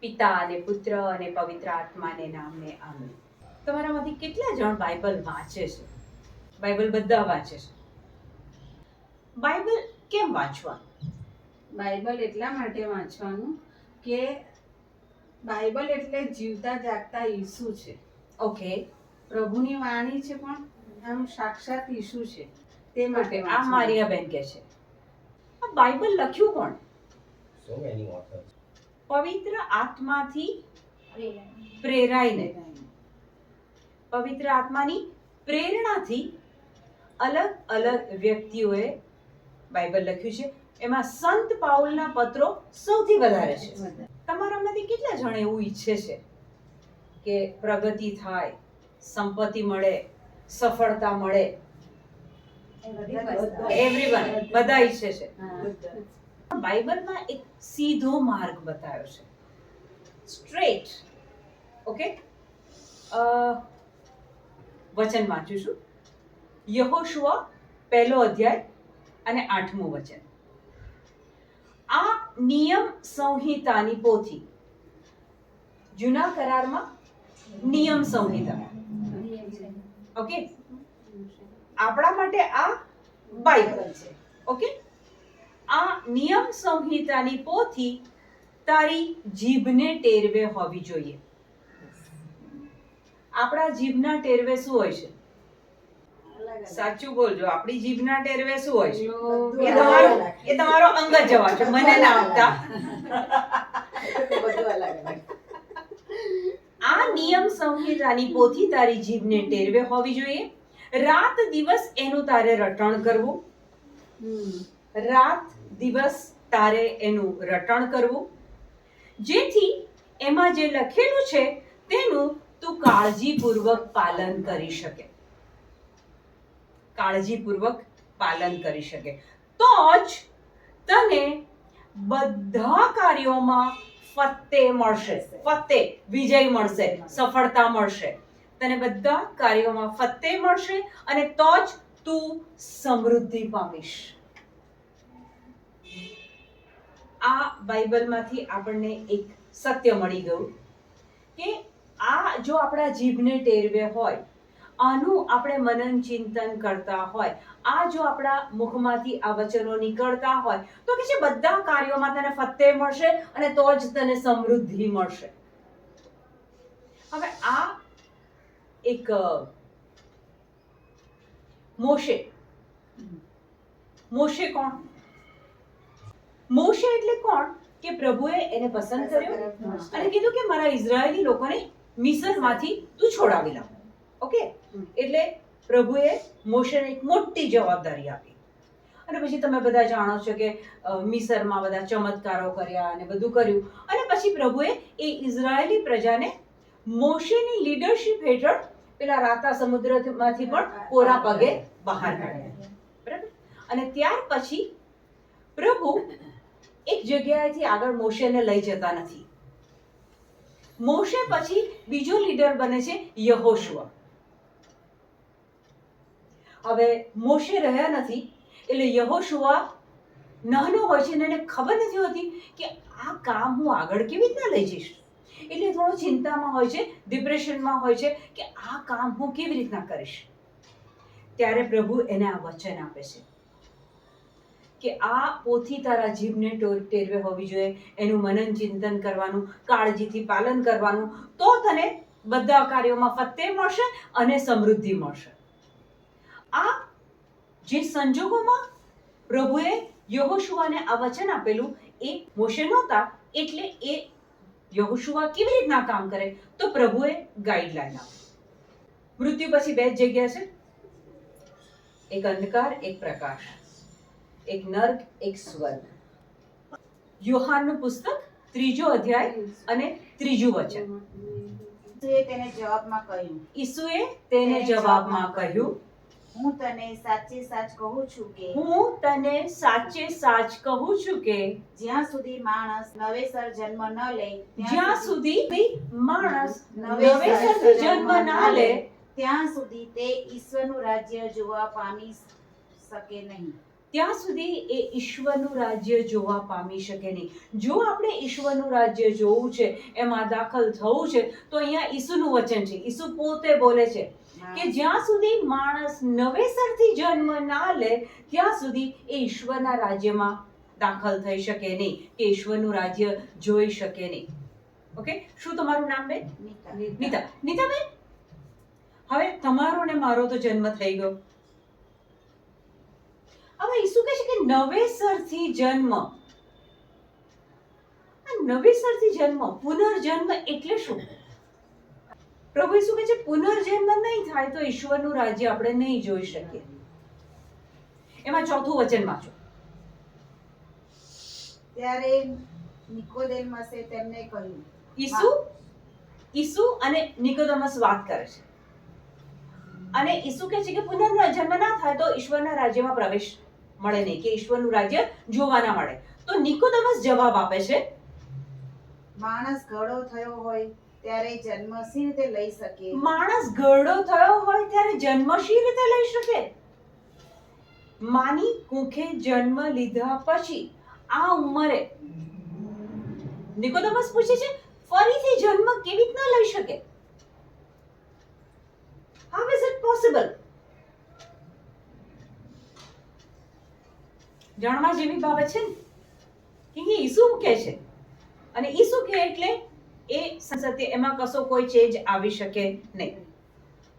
પિતા અને પુત્ર અને પવિત્ર આત્માને નામને આમેન. તમારામાંથી કેટલા જણ બાઇબલ વાંચે છે? બાઇબલ બધા વાંચે છે. બાઇબલ કેમ વાંચવાનું? બાઇબલ એટલા માટે વાંચવાનું કે બાઇબલ એટલે જીવતા જાગતા ઈસુ છે. ઓકે, પ્રભુની વાણી છે, પણ આમ સાક્ષાત ઈસુ છે. તે માટે આ મારિયાબેન કહે છે. આ બાઇબલ લખ્યું કોણ? So many authors. પવિત્ર આત્માથી પ્રેરાઈને, પવિત્ર આત્માની પ્રેરણાથી અલગ અલગ વ્યક્તિઓએ બાઇબલ લખ્યું છે. એમાં સંત પાઉલના પત્રો સૌથી વધારે છે. તમારામાંથી કેટલા જણ એવું ઈચ્છે છે કે પ્રગતિ થાય, સંપત્તિ મળે, સફળતા મળે? એવરીવન, બધા ઈચ્છે છે. બાઇબલમાં એક સીધો માર્ગ બતાવ્યો છે, સ્ટ્રેટ. ઓકે, વચન વાંચું છું. યહોશુઆ 1 અધ્યાય અને 8મું વચન. આ નિયમ સંહિતાની પોથી. જૂના કરારમાં નિયમ સંહિતા. ઓકે, આપણા માટે આ બાઇબલ છે. ઓકે, આ નિયમ સંહિતાની પોથી તારી જીભને ટેરવે હોવી જોઈએ. આપણા જીભના ટેરવે શું હોય છે? સાચું બોલજો, આપણી જીભના ટેરવે શું હોય છે? એ તમારો અંગત જવાબ છે, મને ના આપતા. આ નિયમ સંહિતાની પોથી તારી જીભને ટેરવે હોવી જોઈએ. રાત દિવસ એનું તારે રટણ કરવું. રાત દિવસ તારે એનું રટણ કરવું, જેથી એમાં જે લખેલું છે તેનું તું કાળજીપૂર્વક પાલન કરી શકે. કાળજીપૂર્વક પાલન કરી શકે, તો જ તને બધા કાર્યોમાં ફતે મળશે. ફતે, વિજય મળશે, સફળતા મળશે. તને બધા કાર્યોમાં ફતે મળશે અને તો જ તું સમૃદ્ધિ પામીશ. આ બાઇબલમાંથી આપણને એક સત્ય મળી ગયું કે આ જો આપણા જીભને ટેરવે હોય, આનું આપણે મનન ચિંતન કરતા હોય, આ જો આપણા મુખમાંથી આ વચનો નીકળતા હોય, તો કે છે બધા કાર્યોમાં તને ફતે મળશે અને તો જ તને સમૃદ્ધિ મળશે. હવે આ એક મોશે. મોશે કોણ? મોશે એટલે કોણ? કે પ્રભુએ એને પસંદ કર્યો અને કીધું કે મારા ઇઝરાયેલી લોકોને મિસરમાંથી તું છોડાવી લાવ. ઓકે, એટલે પ્રભુએ મોશેને એક મોટી જવાબદારી આપી. અને પછી તમે બધા જાણો છો કે મિસરમાં બધા ચમત્કારો કર્યા અને બધું કર્યું, અને પછી પ્રભુએ એ ઇઝરાયેલી પ્રજાને મોશેની લીડરશિપ હેઠળ પેલા રાતા સમુદ્રમાંથી પણ કોરા પગે બહાર કાઢ્યા. બરાબર? અને ત્યાર પછી પ્રભુ એક જગ્યાએથી આગળ મોશેને લઈ જતા નથી. મોશે પછી બીજો લીડર બને છે યહોશુઆ. હવે મોશે રહ્યા નથી એટલે યહોશુઆ નાનો હોય છે અને એને ખબર નથી હોતી કે આ કામ હું આગળ કેવી રીતના લઈ જઈશ. એટલે થોડો ચિંતામાં હોય છે, ડિપ્રેશનમાં હોય છે કે આ કામ હું કેવી રીતના કરીશ. ત્યારે પ્રભુ એને આ વચન આપે છે કે આ પોથી તારા જીભને ટેરવે હોવી જોઈએ, એનું મનન ચિંતન કરવાનું, કાળજીથી પાલન કરવાનું, તો તને બધા કાર્યોમાં ફતે મળશે અને સમૃદ્ધિ મળશે. આ જે સંજોગોમાં પ્રભુએ યહોશુઆને આ વચન આપેલું એ મોશે નહોતા, એટલે એ યહોશુઆ કેવી રીતના કામ કરે, તો પ્રભુએ ગાઈડલાઈન આપી. મૃત્યુ પછી બે જ જગ્યા છે, એક અંધકાર, એક પ્રકાશ, એક નર્ક, એક સ્વર્ગ. યોહાનનું પુસ્તક 3 અધ્યાય અને 3 વચન. ઈસુએ તેને જવાબમાં કહ્યું, હું તને સાચે સાચ કહું છું કે જ્યાં સુધી માણસ નવેસર જન્મ ન લે ત્યાં સુધી તે ઈશ્વરનું રાજ્ય જોવા પામી શકે નહીં. ત્યાં સુધી એ ઈશ્વરનું રાજ્ય જોવા પામી શકે નહીં. જો આપણે ઈશ્વરનું રાજ્ય જોવું છે, એમાં દાખલ થવું છે, તો અહીંયા ઈસુનું વચન છે. ઈસુ પોતે બોલે છે કે જ્યાં સુધી માણસ નવેસરથી જન્મ ના લે ત્યાં સુધી એ ઈશ્વરના રાજ્યમાં દાખલ થઈ શકે નહીં, કે ઈશ્વરનું રાજ્ય જોઈ શકે નહીં. ઓકે, શું તમારું નામ બેન? નીતા. નીતાબેન, હવે તમારો ને મારો તો જન્મ થઈ ગયો. હવે ઈસુ કહે છે કે નવેસરથી જન્મ. આ નવેસરથી જન્મ, પુનર્જન્મ એટલે શું? પ્રભુ ઈસુ કહે છે પુનર્જન્મ નહીં થાય તો ઈશ્વરનું રાજ્ય આપણે નહીં જોઈ શકીએ. એમાં ચોથું વચન વાંચો. ત્યારે નિકોદેમસે તેમને કહ્યું. ઈસુ અને નિકોદેમસ વાત કરે છે, અને ઈસુ કહે છે કે પુનર્જન્મ ના થાય તો ઈશ્વરના રાજ્યમાં પ્રવેશ મળે નહીં, કે ઈશ્વરનું રાજ્ય જોવા ના મળે. તો નિકોદેમસ જવાબ આપે છે, માણસ ઘડો થયો હોય ત્યારે જન્મ સી રીતે લઈ શકે? માણસ ઘરડો થયો હોય ત્યારે જન્મ શી રીતે લઈ શકે? માની કુખે જન્મ લીધા પછી આ ઉંમરે નિકોદેમસ પૂછે છે ફરીથી જન્મ કેવી રીતના લઈ શકે? How is it possible? જાણવા જેવી બાબત છે ને, કે ઈસુ કહે છે, અને ઈસુ કહે એટલે એ સત્ય, એમાં કશો કોઈ ચેન્જ આવી શકે નહીં.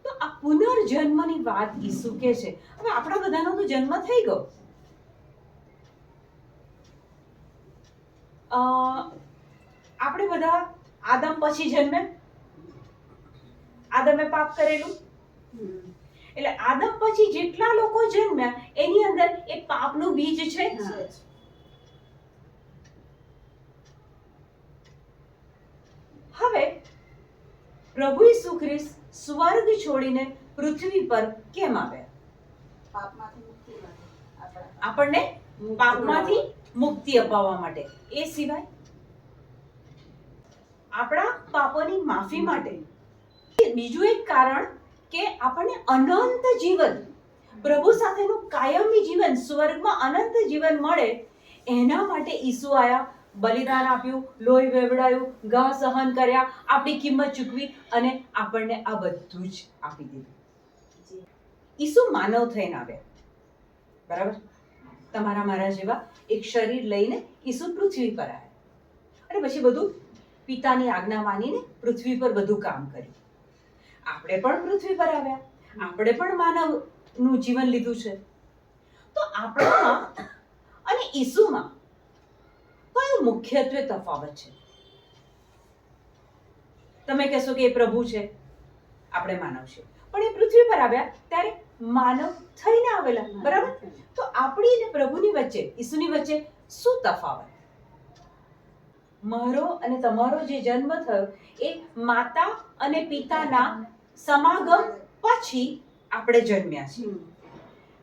તો આ પુનર્જન્મની વાત ઈસુ કહે છે. હવે આપણા બધાનો તો જન્મ થઈ ગયો. આપણે બધા આદમ પછી જન્મે. આદમે પાપ કરેલું, એટલે આદમ પછી જેટલા લોકો જન્મ્યા એની અંદર એ પાપનું બીજ છે. હવે પ્રભુ ઈસુ ખ્રિસ્ત સ્વર્ગ છોડીને પૃથ્વી પર કેમ આવ્યા? પાપમાંથી મુક્તિ માટે, આપણને પાપમાંથી મુક્તિ અપાવવા માટે. એ સિવાય આપણા પાપોની માફી માટે. બીજું એક કારણ કે આપણને અનંત જીવન, પ્રભુ સાથેનું કાયમી જીવન, સ્વર્ગમાં અનંત જીવન મળે, એના માટે ઈસુ આયા, બલિદાન આપ્યું, લોહી વેવડાયું, ઘા સહન કર્યા, આપણી કિંમત ચૂકવી અને આપણને આ બધું જ આપી દીધું. ઈસુ માનવ થઈને આવ્યા, બરાબર? તમારા મારા જેવા એક શરીર લઈને ઈસુ પૃથ્વી પર આવ્યા, અને પછી બધું પિતાની આજ્ઞા માનીને પૃથ્વી પર બધું કામ કર્યું. આપણે પણ પૃથ્વી પર આવ્યા, આપણે પણ માનવનું જીવન લીધું છે. તો આપણામાં અને ઈસુમાં કયો મુખ્યત્વે તફાવત છે? તમે કહેશો કે એ પ્રભુ છે, આપણે માનવ છે, પણ એ પૃથ્વી પર આવ્યા ત્યારે માનવ થઈને આવેલા, બરાબર? તો આપણી અને પ્રભુની વચ્ચે, ઈસુની વચ્ચે શું તફાવત? મારો અને તમારો જે જન્મ થયો એ માતા અને પિતાના સમાગમ પછી આપણે જન્મ્યા છીએ.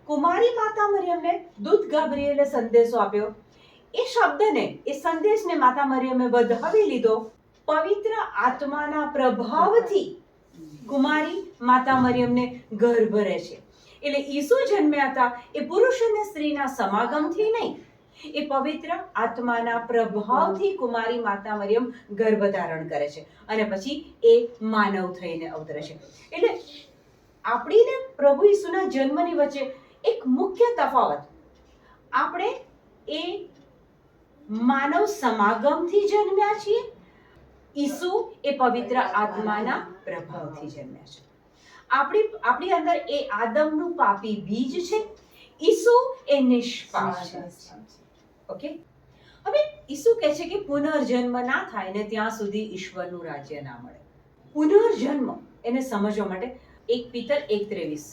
કુમારી માતા મરિયમને દૂત ગાબ્રિએલે સંદેશો આપ્યો. એ શબ્દને, એ સંદેશને માતા મરિયમે વધાવી લીધો. પવિત્ર આત્માના પ્રભાવથી કુમારી માતા મરિયમને ગર્ભ રહે છે. એટલે ઈસુ જન્મ્યા હતા એ પુરુષ અને સ્ત્રીના સમાગમથી નહીં, એ પવિત્ર આત્માના પ્રભાવથી કુમારી માતા મરિયમ ગર્ભ ધારણ કરે છે અને પછી એ માનવ થઈને અવતરે છે. એટલે આપણીને પ્રભુ ઈસુના જન્મની વચ્ચે એક મુખ્ય તફાવત, આપણે એ માનવ સમાગમથી જન્મ્યા છીએ, ઈસુ એ પવિત્ર આત્માના પ્રભાવથી જન્મ્યા છે. આપણી અંદર એ આદમનું પાપી બીજ છે, ઈસુ એ નિષ્પાપ છે. ઓકે, હવે ઈસુ કહે છે કે પુનર્જન્મ ના થાય ને ત્યાં સુધી ઈશ્વરનું રાજ્ય ના મળે. પુનર્જન્મ એને સમજવા માટે 1 પિતર 1:23,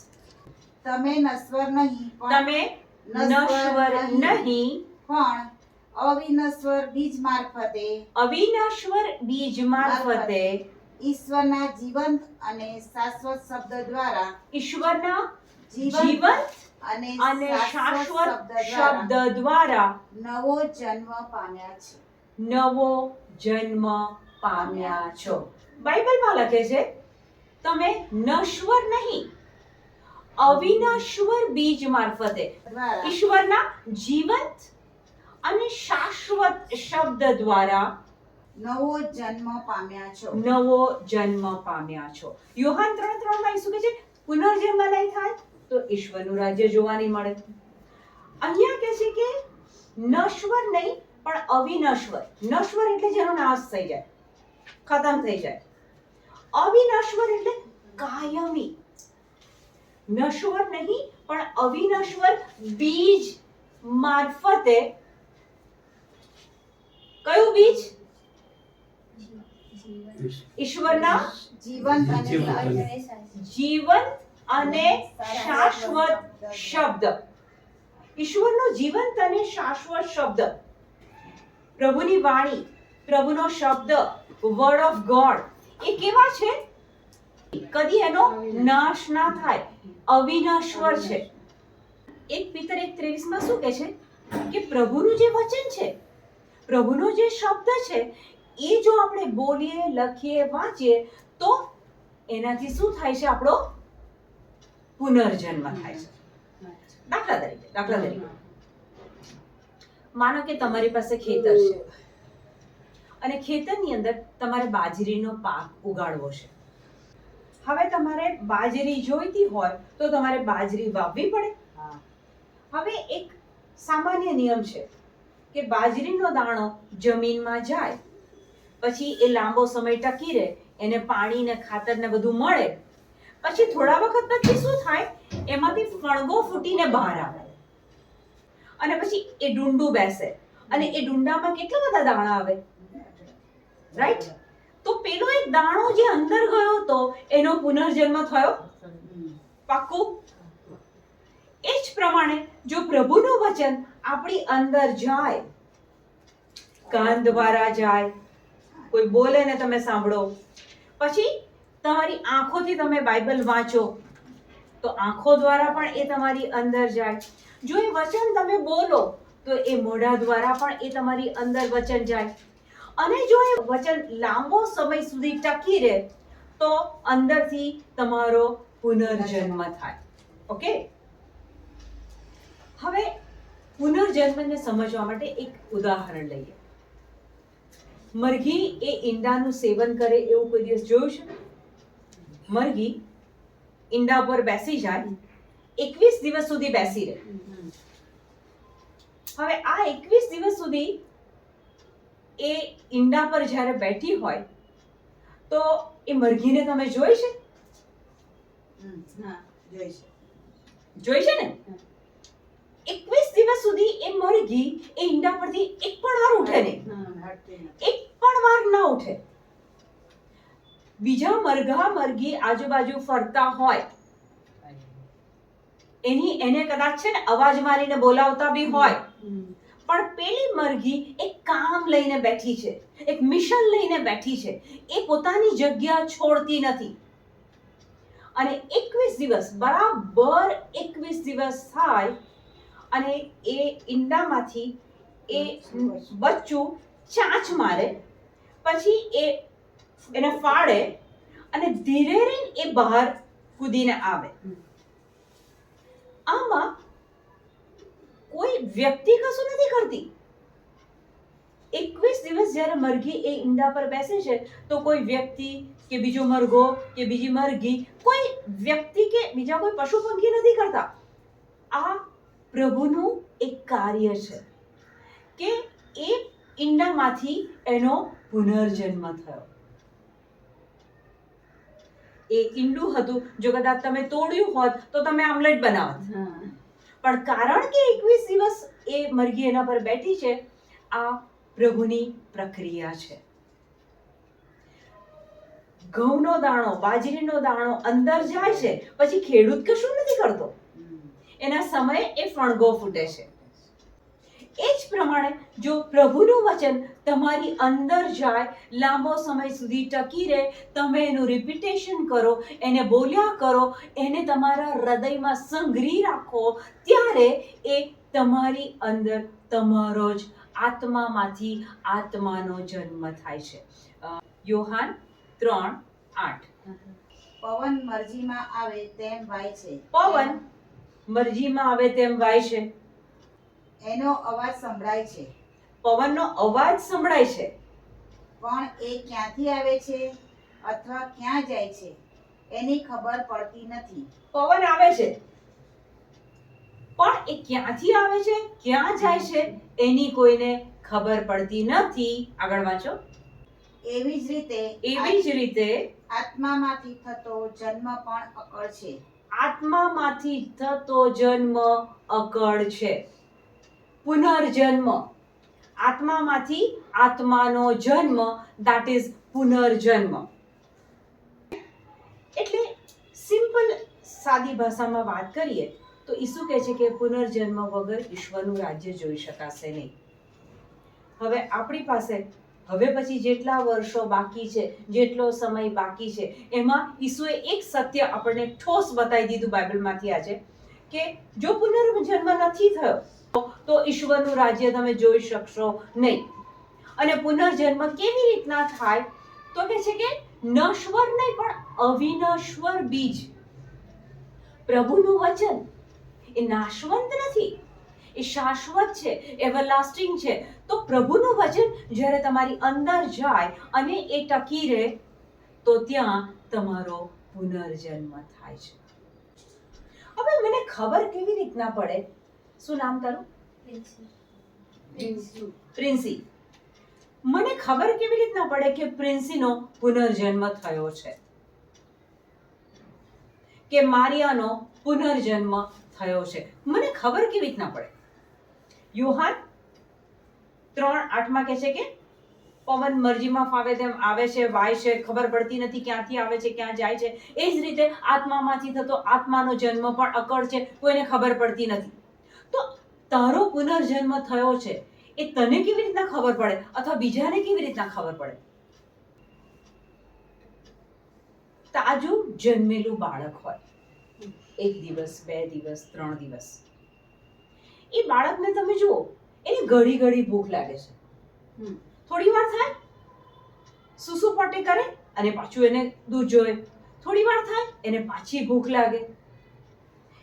તમે નશ્વર નહીં તમે નશ્વર નહીં પણ અવિનશ્વર બીજ મારફતે અવિનાશ્વર બીજ મારફતે ઈશ્વરના જીવંત અને શાશ્વત શબ્દ દ્વારા ઈશ્વરના જીવંત જીવંત અને અને શાશ્વત શબ્દ શબ્દ દ્વારા નવો જન્મ પામ્યા છે. નવો જન્મ પામ્યા છો. બાઇબલમાં લખે છે તમે નશ્વર નહીં, અવિનશ્વર બીજ મારફતે દ્વારા ઈશ્વરના જીવંત અને શાશ્વત શબ્દ દ્વારા નવો જન્મ પામ્યા છો. નવો જન્મ પામ્યા છો. યોહાન 3:3 માં શું કહે છે? પુનર્જન્મ નહીં થાય તો ઈશ્વરનું રાજ્ય જોવા નહીં મળે. અહીંયા કહે છે કે નશ્વર નહીં પણ અવિનશ્વર. નશ્વર એટલે જેનો નાશ થઈ જાય, ખતમ થઈ જાય. અવિનશ્વર એટલે કાયમી. નશ્વર નહીં પણ અવિનશ્વર બીજ મારફતે. કયું બીજ? ઈશ્વરના જીવંત અને જીવંત અને શાશ્વત શબ્દ. ઈશ્વરનો જીવંત અને શાશ્વત શબ્દ, પ્રભુની વાણી, પ્રભુનો શબ્દ, વર્ડ ઓફ ગોડ, એ કેવા છે? કદી એનો નાશ ના થાય, અવિનશ્વર છે. એક પિતર 1:23 માં શું કહે છે કે પ્રભુનું જે વચન છે, પ્રભુનો જે શબ્દ છે, એ જો આપણે બોલીએ, લખીએ, વાંચીએ તો એનાથી શું થાય છે? આપણો પુનર્જન્મ થાય છે. દાખલા તરીકે માનો કે તમારી પાસે ખેતર છે અને ખેતરની અંદર તમારે બાજરીનો પાક ઉગાડવો છે. હવે તમારે બાજરી જોઈતી હોય તો તમારે બાજરી વાવવી પડે. હવે એક સામાન્ય નિયમ છે કે બાજરીનો દાણો જમીનમાં જાય પછી એ લાંબો સમય ટકી રહે, એને પાણી ને ખાતર ને બધું મળે, પછી થોડા વખત પછી શું થાય? એમાંથી ફણગો ફૂટીને બહાર આવે અને પછી એ ડુંડું બેસે અને એ ડુંડામાં કેટલા બધા દાણા આવે, રાઈટ? તો પેલો એક દાણો જે અંદર ગયો હતો એનો પુનર્જન્મ થયો, પાક્કું? એ જ પ્રમાણે જો પ્રભુનું વચન આપણી અંદર જાય, કાન દ્વારા જાય, કોઈ બોલે ને તમે સાંભળો, પછી તમારી આંખોથી તમે બાઇબલ વાંચો તો આંખો દ્વારા પણ એ તમારી અંદર જાય. જો એ વચન તમે બોલો તો એ મોઢા દ્વારા પણ એ તમારી અંદર વચન જાય. અને જો એ વચન લાંબો સમય સુધી ટકી રહે તો અંદરથી તમારો પુનર્જન્મ થાય. ઓકે, હવે પુનર્જન્મને સમજવા માટે એક ઉદાહરણ લઈએ. મરઘી એ ઈંડાનું સેવન કરે એવું કોઈ દિવસ જોયું છે? મરઘી ઈંડા પર બેસી જાય, 21 દિવસ સુધી બેસી રહે. હવે આ 21 દિવસ સુધી એ ઈંડા પર જ્યારે બેઠી હોય તો એ મરઘીને તમે જોઈ છે? જોઈ છે ને? 21 દિવસ સુધી એ મરઘી એ ઈંડા પરથી એક પણ વાર ઉઠે નહીં, એક પણ વાર ના ઉઠે. બીજા મરઘા મરઘી આજુબાજુ ફરતા હોય, એને કદાચ છે ને અવાજ મારીને બોલાવતા બી હોય, પણ પેલી મરઘી એક કામ લઈને બેઠી છે, એક મિશન લઈને બેઠી છે. એ પોતાની જગ્યા છોડતી નથી. અને 21 દિવસ, બરાબર 21 દિવસ થાય અને એ ઈંડામાંથી એ બચ્ચું ચાંચ મારે, પછી એને ફાડે અને ધીરે રહીને એ બહાર કૂદીને આવે. આમાં કોઈ વ્યક્તિ કશું નથી કરતી. 21 દિવસ જ્યારે મરઘી એ ઈંડા પર બેસે છે તો કોઈ વ્યક્તિ કે બીજો મરઘો કે બીજી મરઘી, કોઈ વ્યક્તિ કે બીજા કોઈ પશુ પંખી નથી કરતા. આ પ્રભુનું એક કાર્ય છે કે એ ઈંડામાંથી એનો પુનર્જન્મ થયો. એ ઈંડું હતું, જો કદાચ તમે તોડ્યું હોત તો તમે આમલેટ બનાવત, પણ કારણ કે 21 દિવસ એ મરઘી એના પર બેઠી છે, આ પ્રભુની પ્રક્રિયા છે. ઘઉંનો દાણો, બાજરીનો દાણો અંદર જાય છે, પછી ખેડૂત કશું નથી કરતો, એના સમયે એ ફણગો ફૂટે છે. એ જ પ્રમાણે જો પ્રભુનું વચન તમારી અંદર જાય, લાંબો સમય સુધી ટકી રહે, તમે એનું રિપીટેશન કરો, એને બોલ્યા કરો, એને તમારા હૃદયમાં સંગ્રહી રાખો, ત્યારે એ તમારી અંદર તમારો જ આત્મામાંથી આત્માનો જન્મ થાય છે. યોહાન 3:8. પવન મરજીમાં આવે તેમ વાય છે. પવન મરજીમાં આવે તેમ વાય છે. એનો અવાજ સંભળાય છે, પવનનો અવાજ સંભળાય છે, પણ એ ક્યાંથી આવે છે અથવા ક્યાં જાય છે એની ખબર પડતી નથી. પવન આવે છે પણ એ ક્યાંથી આવે છે, ક્યાં જાય છે એની કોઈને ખબર પડતી નથી. આગળ વાંચો. એવી જ રીતે એવી જ રીતે આત્મામાંથી થતો જન્મ પણ અકળ છે. આત્મામાંથી થતો જન્મ અકળ છે. પુનર્જન્મ, આત્મામાંથી આત્માનો જન્મ, that is પુનર્જન્મ. એટલે સિમ્પલ સાદી ભાષામાં વાત કરીએ તો ઈસુ કહે છે કે પુનર્જન્મ વગર ઈશ્વરનું રાજ્ય જોઈ શકાશે નહીં. હવે આપણી પાસે હવે પછી જેટલા વર્ષો બાકી છે, જેટલો સમય બાકી છે, એમાં ઈસુએ એક સત્ય આપણને ઠોસ બતાવી દીધું બાઇબલમાંથી આજે, કે જો પુનર્જન્મ નથી થયો તો ઈશ્વરનું રાજ્ય તમે જોઈ શકશો નહીં. અને પુનર્જન્મ કેવી રીતના થાય તો કહે છે કે નશ્વર નહીં પણ અવિનશ્વર બીજ. પ્રભુનું વચન એ નાશવંત નથી, એ શાશ્વત છે, એવરલાસ્ટિંગ છે. તો પ્રભુનું વચન જ્યારે તમારી અંદર જાય અને એ ટકી રહે તો ત્યાં તમારો પુનર્જન્મ થાય છે. હવે મને ખબર કેવી રીતના પડે, શું નામ તારું? પ્રિન્સી. મને ખબર કેવી રીતના પડે કે પ્રિન્સીનો પુનર્જન્મ થયો છે, કે મારિયાનો પુનર્જન્મ થયો છે? મને ખબર કેવી રીતના પડે? યોહાન 3:8 કહે છે કે પવન મરજીમાં ફાવે તેમ આવે છે, વાય છે, ખબર પડતી નથી ક્યાંથી આવે છે, ક્યાં જાય છે. એ જ રીતે આત્મામાંથી થતો આત્માનો જન્મ પણ અકળ છે, કોઈને ખબર પડતી નથી. તો તારો પુનર્જન્મ થયો છે એ તને કેવી રીતના ખબર પડે અથવા બીજાને કેવી રીતના ખબર પડે? તાજું જન્મેલું બાળક હોય, 1 દિવસ, 2 દિવસ, 3 દિવસ, એ બાળકને તમે જુઓ, એને ઘડી ઘડી ભૂખ લાગે છે. થોડી વાર થાય સૂસુ પોટી કરે અને પાછું એને દૂધ જોઈએ. થોડી વાર થાય એને પાછી ભૂખ લાગે.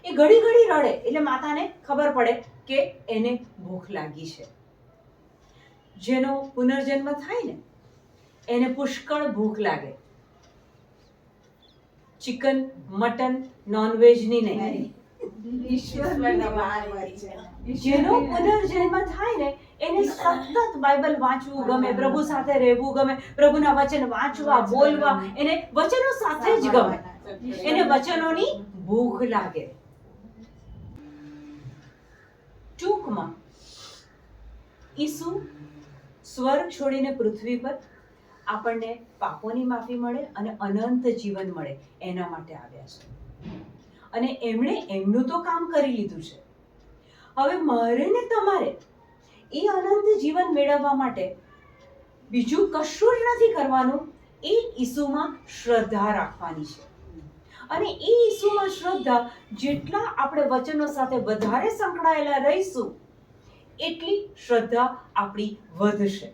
એ ઘડી ઘડી રડે એટલે માતાને ખબર પડે કે એને ભૂખ લાગી છે. જેનો પુનર્જન્મ થાય ને એને પુષ્કળ ભૂખ લાગે. ચિકન, મટન, નોનવેજની નહીં. જેનો પુનર્જન્મ થાય ને એને સતત બાઇબલ વાંચવું ગમે, પ્રભુ સાથે રહેવું ગમે, પ્રભુના વચન વાંચવા, બોલવા, એને વચનો સાથે જ ગમે, એને વચનોની ભૂખ લાગે. ટૂંકમાં ઈસુ સ્વર્ગ છોડીને પૃથ્વી પર આપણને પાપોની માફી મળે અને અનંત જીવન મળે એના માટે આવ્યા છે. અને એમણે એમનું તો કામ કરી લીધું છે. હવે મારે ને તમારે એ અનંત જીવન મેળવવા માટે બીજું કશું જ નથી કરવાનું, એ ઈસુમાં શ્રદ્ધા રાખવાની છે. અને એ ઈસુમાં શ્રદ્ધા, જેટલા આપણે વચનો સાથે વધારે સંકળાયેલા રહીશું એટલી શ્રદ્ધા આપણી વધશે.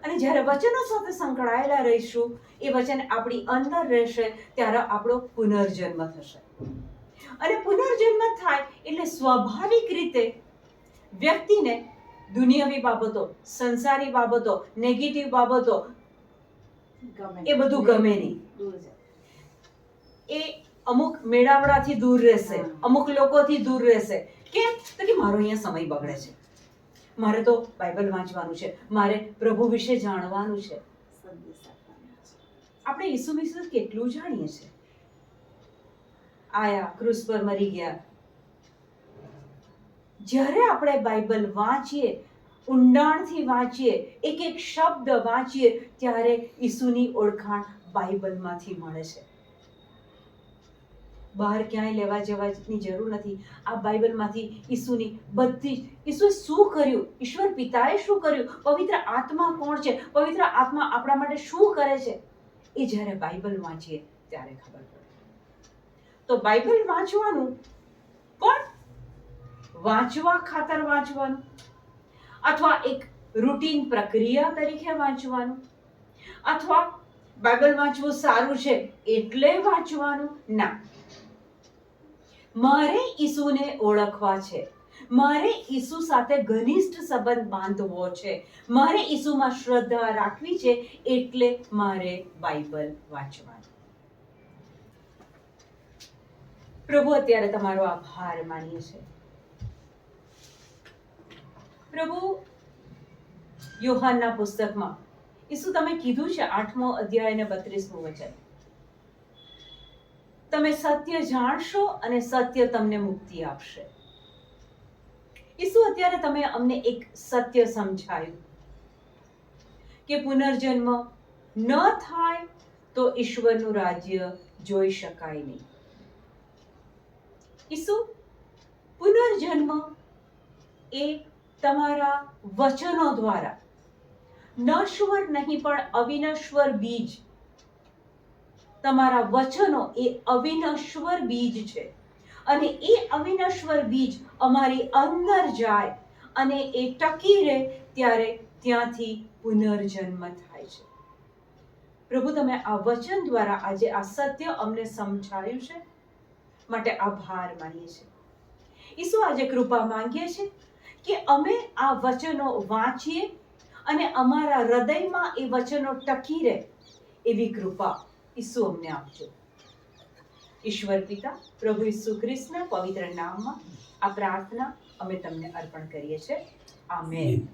અને જ્યારે વચનો સાથે સંકળાયેલા રહીશું, એ વચન આપણી અંદર રહેશે, ત્યારે આપણો પુનર્જન્મ થશે. અને પુનર્જન્મ થાય એટલે સ્વાભાવિક રીતે વ્યક્તિને દુનિયાવી બાબતો, સંસારી બાબતો, નેગેટિવ બાબતો એ બધું ગમે નહીં. એ અમુક મેળાવડાથી દૂર રહેશે, અમુક લોકોથી દૂર રહેશે. કેમ? તો કે મારો અહીંયા સમય બગડે છે, મારે તો બાઇબલ વાંચવાનું છે, મારે પ્રભુ વિશે જાણવાનું છે. આપણે ઈસુ વિશે કેટલું જાણીએ છીએ? આયા, ક્રુસ પર મરી ગયા. જ્યારે આપણે બાઇબલ વાંચીએ, ઊંડાણથી વાંચીએ, એક એક શબ્દ વાંચીએ, ત્યારે ઈસુની ઓળખાણ બાઇબલમાંથી મળે છે. બહાર ક્યાંય લેવા જવાની જરૂર નથી. આ બાઇબલમાંથી ઈસુની બધી, ઈસુએ શું કર્યું, ઈશ્વર પિતાએ શું કર્યું, પવિત્ર આત્મા કોણ છે, પવિત્ર આત્મા આપણા માટે શું કરે છે, એ જ્યારે બાઇબલ વાંચીએ ત્યારે ખબર પડે. તો બાઇબલ વાંચવાનું પણ વાંચવા ખાતર વાંચવાનું, અથવા એક રૂટીન પ્રક્રિયા તરીકે વાંચવાનું, અથવા બાઇબલ વાંચવું સારું છે એટલે વાંચવાનું ના. મારે ઈસુને ઓળખવા છે, મારે ઈસુ સાથે ઘનિષ્ઠ સંબંધ બાંધવો છે, મારે ઈસુમાં શ્રદ્ધા રાખવી છે એટલે મારે બાઇબલ વાંચવાનું. પ્રભુ અત્યારે તમારો આભાર માનીએ છીએ. પ્રભુ, યોહાનના પુસ્તકમાં ઈસુ તમે કીધું છે 8મો અધ્યાય અને 32મું વચન, તમે સત્ય જાણશો અને સત્ય તમને મુક્તિ આપશે. ઈસુ અત્યારે તમે અમને એક સત્ય સમજાયું કે પુનર્જન્મ ન થાય તો ઈશ્વરનું રાજ્ય જોઈ શકાય નહીં. ઈસુ, પુનર્જન્મ એ તમારા વચનો દ્વારા નશ્વર નહીં પણ અવિનશ્વર બીજ, તમારા વચનો એ અવિનશ્વર બીજ છે અને એ અવિનશ્વર બીજ અમારી અંદર જાય અને એ ટકી રહે ત્યારે ત્યાંથી પુનર્જન્મ થાય છે. પ્રભુ, તમે આ વચન દ્વારા આજે આ સત્ય અમને સમજાયું છે માટે આભાર માનીએ છીએ. ઈસુ, આજે કૃપા માંગીએ છીએ કે અમે આ વચનો વાંચીએ અને અમારા હૃદયમાં એ વચનો ટકી રહે એવી કૃપા ઈસુ અમને આપજો. ઈશ્વર પિતા, પ્રભુ ઈસુ ખ્રિસ્તના પવિત્ર નામમાં આ પ્રાર્થના અમે તમને અર્પણ કરીએ છીએ. આમેન.